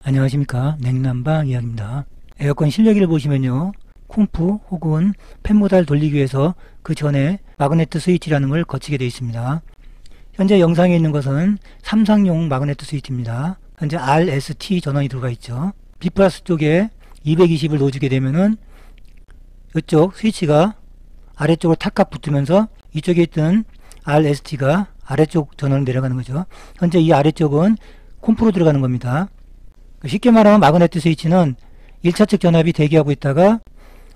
안녕하십니까, 냉난방 이야기입니다. 에어컨 실내기를 보시면요, 콤프 혹은 팬 모달 돌리기 위해서 그 전에 마그네트 스위치라는 걸 거치게 되어 있습니다. 현재 영상에 있는 것은 삼상용 마그네트 스위치입니다. 현재 RST 전원이 들어가 있죠. B+ 쪽에 220을 놓아주게 되면은 이쪽 스위치가 아래쪽으로 탁탁 붙으면서 이쪽에 있던 RST가 아래쪽 전원을 내려가는 거죠. 현재 이 아래쪽은 콤프로 들어가는 겁니다. 쉽게 말하면 마그네트 스위치는 1차측 전압이 대기하고 있다가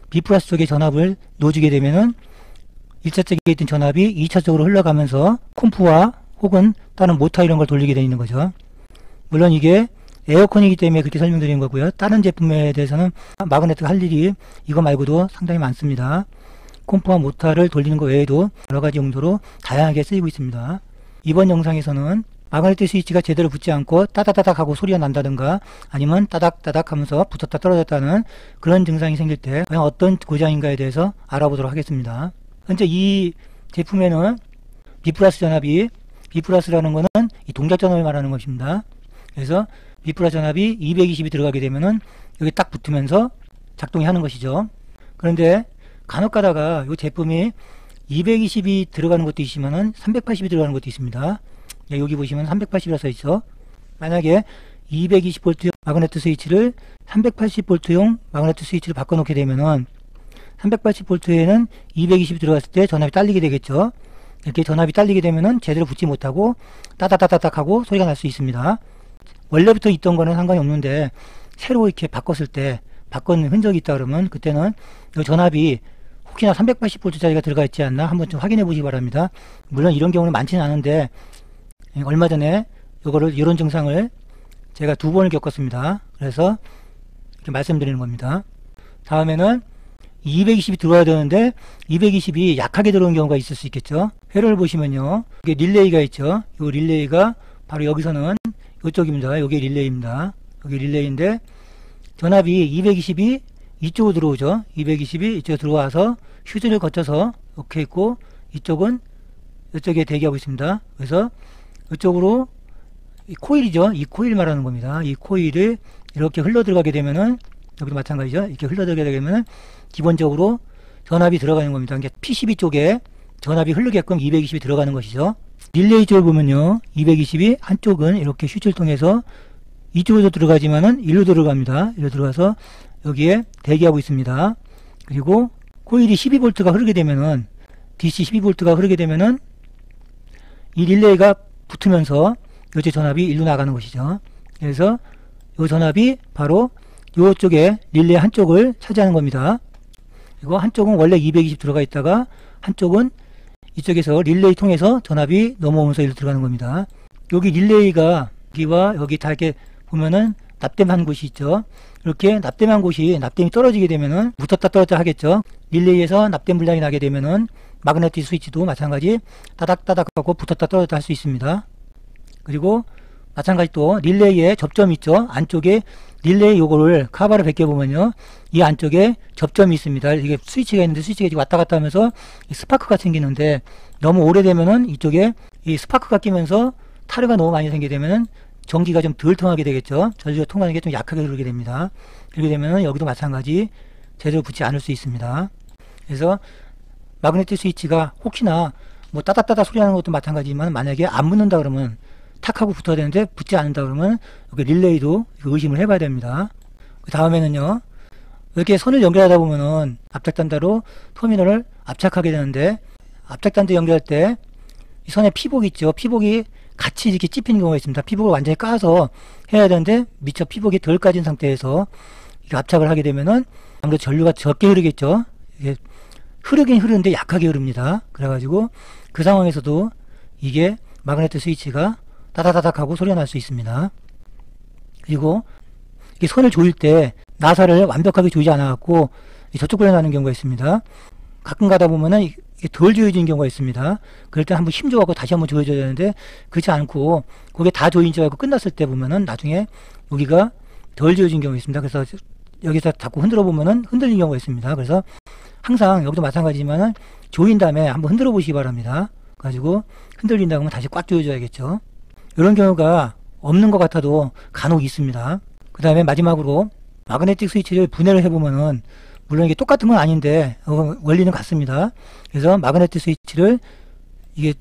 B+ 쪽에 전압을 놓아주게 되면은 1차측에 있던 전압이 2차쪽으로 흘러가면서 콤프와 혹은 다른 모터 이런 걸 돌리게 되는 거죠. 물론 이게 에어컨이기 때문에 그렇게 설명드린 거고요. 다른 제품에 대해서는 마그네트가 할 일이 이거 말고도 상당히 많습니다. 콤프와 모터를 돌리는 것 외에도 여러가지 용도로 다양하게 쓰이고 있습니다. 이번 영상에서는 마그네트 스위치가 제대로 붙지 않고 따닥따닥 하고 소리가 난다든가 아니면 따닥따닥 하면서 붙었다 떨어졌다는 그런 증상이 생길 때 과연 어떤 고장인가에 대해서 알아보도록 하겠습니다. 현재 이 제품에는 B+ 전압이, B+라는 거는 이 동작 전압을 말하는 것입니다. 그래서 B+ 전압이 220이 들어가게 되면은 여기 딱 붙으면서 작동이 하는 것이죠. 그런데 간혹 가다가 이 제품이 220이 들어가는 것도 있지만은 380이 들어가는 것도 있습니다. 여기 보시면 380이라 써 있죠. 만약에 220V 마그네트 스위치를 380V용 마그네트 스위치를 바꿔 놓게 되면은 380V에는 220이 들어갔을 때 전압이 딸리게 되겠죠. 이렇게 전압이 딸리게 되면은 제대로 붙지 못하고 따닥따닥 하고 소리가 날 수 있습니다. 원래부터 있던 거는 상관이 없는데 새로 이렇게 바꿨을 때 바꾼 흔적이 있다 그러면 그때는 이 전압이 혹시나 380V짜리가 들어가 있지 않나 한번 좀 확인해 보시기 바랍니다. 물론 이런 경우는 많지는 않은데 얼마 전에 이런 증상을 제가 2번을 겪었습니다. 그래서 이렇게 말씀드리는 겁니다. 다음에는 220이 들어와야 되는데 220이 약하게 들어오는 경우가 있을 수 있겠죠. 회로를 보시면요, 이게 릴레이가 있죠. 이 릴레이가 바로 여기서는 이쪽입니다. 이게 릴레이입니다. 여기 릴레이인데 전압이 220이 이쪽으로 들어오죠. 220이 이쪽으로 들어와서 휴지를 거쳐서 이렇게 있고 이쪽은 이쪽에 대기하고 있습니다. 그래서 이쪽으로 이 코일이죠. 이 코일 말하는 겁니다. 이 코일을 이렇게 흘러 들어가게 되면은 여기도 마찬가지죠. 이렇게 흘러 들어가게 되면은 기본적으로 전압이 들어가는 겁니다. 그러니까 PCB 쪽에 전압이 흐르게끔 220이 들어가는 것이죠. 릴레이 쪽을 보면요, 220이 한쪽은 이렇게 휴지를 통해서 이쪽으로 들어가지만은 일로 들어갑니다. 일로 들어가서 여기에 대기하고 있습니다. 그리고 코일이 12V가 흐르게 되면은 DC 12V가 흐르게 되면은 이 릴레이가 붙으면서 요쪽 전압이 일로 나가는 것이죠. 그래서 이 전압이 바로 이쪽에 릴레이 한쪽을 차지하는 겁니다. 그리고 한쪽은 원래 220 들어가 있다가 한쪽은 이쪽에서 릴레이 통해서 전압이 넘어오면서 일로 들어가는 겁니다. 여기 릴레이가 여기와 여기 다 이렇게 보면은 납땜한 곳이 있죠. 이렇게 납땜한 곳이 납땜이 떨어지게 되면은 붙었다 떨어졌다 하겠죠. 릴레이에서 납땜 불량이 나게 되면은 마그네틱 스위치도 마찬가지 따닥따닥 하고 붙었다 떨어졌다 할 수 있습니다. 그리고 마찬가지 또 릴레이에 접점이 있죠. 안쪽에 릴레이 요거를 카바를 벗겨보면요, 이 안쪽에 접점이 있습니다. 이게 스위치가 있는데 스위치가 왔다 갔다 하면서 스파크가 생기는데 너무 오래되면은 이쪽에 이 스파크가 끼면서 타르가 너무 많이 생기게 되면은 전기가 좀 덜 통하게 되겠죠. 전기가 통하는 게 좀 약하게 흐르게 됩니다. 그렇게 되면은 여기도 마찬가지 제대로 붙지 않을 수 있습니다. 그래서 마그네틱 스위치가 혹시나 뭐 따닥따닥 소리 나는 것도 마찬가지지만 만약에 안 붙는다 그러면 탁 하고 붙어야 되는데 붙지 않는다 그러면 여기 릴레이도 의심을 해봐야 됩니다. 그 다음에는요, 이렇게 선을 연결하다 보면은 압착단자로 터미널을 압착하게 되는데 압착단자 연결할 때 이 선에 피복 있죠. 피복이 같이 이렇게 찝히는 경우가 있습니다. 피복을 완전히 까서 해야 되는데 미처 피복이 덜 까진 상태에서 이렇게 압착을 하게 되면은 아무래도 전류가 적게 흐르겠죠. 이게 흐르긴 흐르는데 약하게 흐릅니다. 그래가지고 그 상황에서도 이게 마그네틱 스위치가 따다다닥 하고 소리가 날 수 있습니다. 그리고 이 선을 조일 때 나사를 완벽하게 조이지 않아갖고 저쪽 걸려 나는 경우가 있습니다. 가끔 가다 보면은 이게 덜 조여지는 경우가 있습니다. 그럴 때 한번 힘줘갖고 다시 한번 조여줘야 되는데 그렇지 않고 그게 다 조인 줄 알고 끝났을 때 보면은 나중에 여기가 덜 조여진 경우가 있습니다. 그래서 여기서 자꾸 흔들어 보면은 흔들리는 경우가 있습니다. 그래서 항상 여기도 마찬가지지만은 조인 다음에 한번 흔들어 보시기 바랍니다. 가지고 흔들린다 그러면 다시 꽉 조여줘야겠죠. 이런 경우가 없는 것 같아도 간혹 있습니다. 그 다음에 마지막으로 마그네틱 스위치를 분해를 해보면은 물론 이게 똑같은 건 아닌데 원리는 같습니다. 그래서 마그네틱 스위치를 이게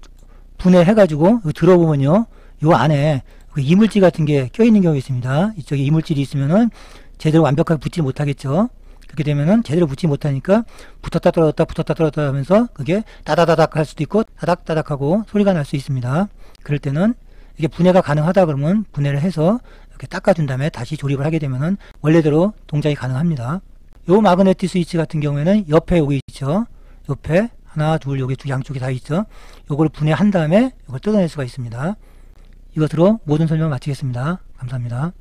분해해가지고 들어보면요, 요 안에 이물질 같은 게 껴있는 경우가 있습니다. 이쪽에 이물질이 있으면은 제대로 완벽하게 붙지 못하겠죠. 그렇게 되면은 제대로 붙지 못하니까 붙었다 떨어졌다 하면서 그게 따다다닥 할 수도 있고 다닥다닥 하고 소리가 날 수 있습니다. 그럴 때는 이게 분해가 가능하다 그러면 분해를 해서 이렇게 닦아준 다음에 다시 조립을 하게 되면은 원래대로 동작이 가능합니다. 요 마그네틱 스위치 같은 경우에는 옆에 여기 있죠. 옆에 하나, 둘, 여기 두 양쪽에 다 있죠. 요걸 분해한 다음에 이걸 뜯어낼 수가 있습니다. 이것으로 모든 설명을 마치겠습니다. 감사합니다.